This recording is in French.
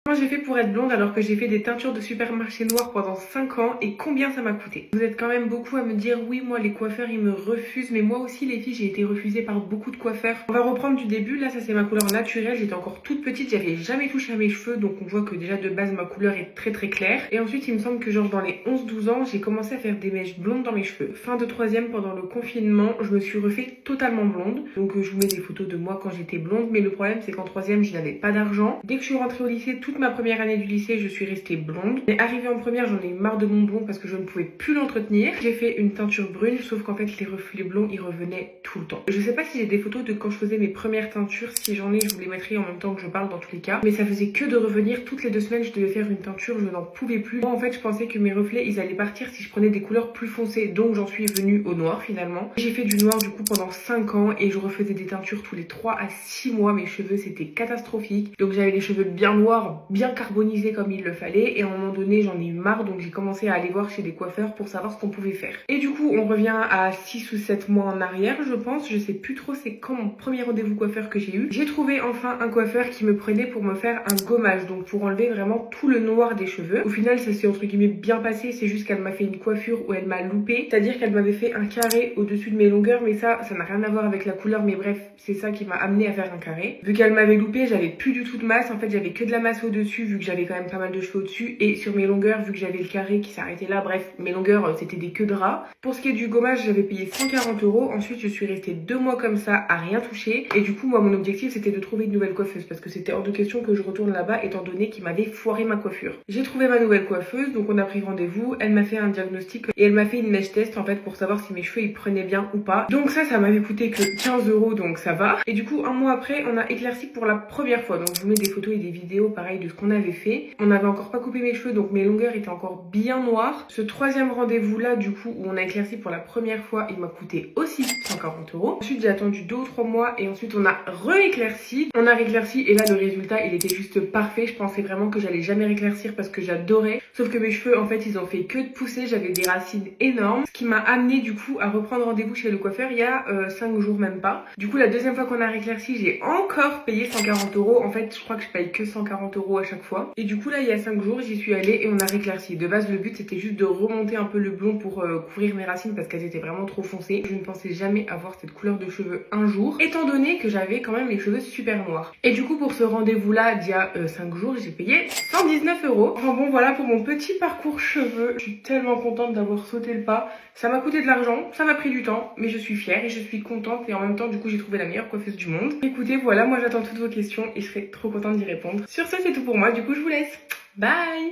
Comment j'ai fait pour être blonde alors que j'ai fait des teintures de supermarché noir pendant 5 ans et combien ça m'a coûté? Vous êtes quand même beaucoup à me dire oui, moi les coiffeurs ils me refusent, mais moi aussi les filles j'ai été refusée par beaucoup de coiffeurs. On va reprendre du début, là ça c'est ma couleur naturelle, j'étais encore toute petite, j'avais jamais touché à mes cheveux donc on voit que déjà de base ma couleur est très claire. Et ensuite il me semble que genre dans les 11-12 ans j'ai commencé à faire des mèches blondes dans mes cheveux. Fin de troisième pendant le confinement, je me suis refait totalement blonde. Donc je vous mets des photos de moi quand j'étais blonde, mais le problème c'est qu'en troisième je n'avais pas d'argent. Dès que je suis rentrée au lycée, toute ma première année du lycée, je suis restée blonde. Mais arrivée en première, j'en ai eu marre de mon blond parce que je ne pouvais plus l'entretenir. J'ai fait une teinture brune, sauf qu'en fait, les reflets blonds, ils revenaient tout le temps. Je sais pas si j'ai des photos de quand je faisais mes premières teintures. Si j'en ai, je vous les mettrai en même temps que je parle dans tous les cas. Mais ça faisait que de revenir. Toutes les 2 semaines, je devais faire une teinture. Je n'en pouvais plus. Moi, en fait, je pensais que mes reflets, ils allaient partir si je prenais des couleurs plus foncées. Donc, j'en suis venue au noir finalement. J'ai fait du noir du coup pendant 5 ans et je refaisais des teintures tous les 3 à 6 mois. Mes cheveux, c'était catastrophique. Donc, j'avais les cheveux bien noirs, bien carbonisés comme il le fallait, et à un moment donné j'en ai eu marre, donc j'ai commencé à aller voir chez des coiffeurs pour savoir ce qu'on pouvait faire. Et du coup on revient à 6 ou 7 mois en arrière, je pense, je sais plus trop c'est quand mon premier rendez-vous coiffeur que j'ai eu. J'ai trouvé enfin un coiffeur qui me prenait pour me faire un gommage, donc pour enlever vraiment tout le noir des cheveux. Au final ça s'est entre guillemets bien passé, c'est juste qu'elle m'a fait une coiffure où elle m'a loupé, c'est-à-dire qu'elle m'avait fait un carré au-dessus de mes longueurs, mais ça n'a rien à voir avec la couleur, mais bref, c'est ça qui m'a amené à faire un carré. Vu qu'elle m'avait loupé, j'avais plus du tout de masse, en fait j'avais que de la masse au-dessus, vu que j'avais quand même pas mal de cheveux au-dessus, et sur mes longueurs, vu que j'avais le carré qui s'arrêtait là, bref, mes longueurs c'était des queues de rat. Pour ce qui est du gommage, j'avais payé 140 €. Ensuite je suis restée 2 mois comme ça à rien toucher, et du coup moi mon objectif c'était de trouver une nouvelle coiffeuse parce que c'était hors de question que je retourne là-bas étant donné qu'il m'avait foiré ma coiffure. J'ai trouvé ma nouvelle coiffeuse, donc on a pris rendez-vous, elle m'a fait un diagnostic et elle m'a fait une mèche test en fait pour savoir si mes cheveux ils prenaient bien ou pas. Donc ça m'avait coûté que 15 €, donc ça va. Et du coup un mois après on a éclairci pour la première fois, donc je vous mets des photos et des vidéos pareil de ce qu'on avait fait. On n'avait encore pas coupé mes cheveux, donc mes longueurs étaient encore bien noires. Ce troisième rendez-vous là du coup où on a éclairci pour la première fois, il m'a coûté aussi 140 €. Ensuite j'ai attendu 2 ou 3 mois et ensuite on a rééclairci. On a rééclairci et là le résultat il était juste parfait. Je pensais vraiment que j'allais jamais rééclaircir parce que j'adorais. Sauf que mes cheveux en fait ils ont fait que de pousser, j'avais des racines énormes. Ce qui m'a amené du coup à reprendre rendez-vous chez le coiffeur il y a 5 jours même pas. Du coup la deuxième fois qu'on a rééclairci j'ai encore payé 140 €. En fait je crois que je paye que 140 € à chaque fois. Et du coup là il y a 5 jours j'y suis allée et on a rééclairci. De base le but c'était juste de remonter un peu le blond pour couvrir mes racines parce qu'elles étaient vraiment trop foncées. Je ne pensais jamais avoir cette couleur de cheveux un jour, étant donné que j'avais quand même les cheveux super noirs. Et du coup pour ce rendez-vous là d'il y a 5 jours j'ai payé 119 €. Enfin bon voilà pour mon petit parcours cheveux. Je suis tellement contente d'avoir sauté le pas. Ça m'a coûté de l'argent, ça m'a pris du temps, mais je suis fière et je suis contente et en même temps du coup j'ai trouvé la meilleure coiffeuse du monde. Écoutez voilà, moi j'attends toutes vos questions et je serai trop contente d'y répondre. Sur ce c'est tout pour moi, du coup je vous laisse. Bye!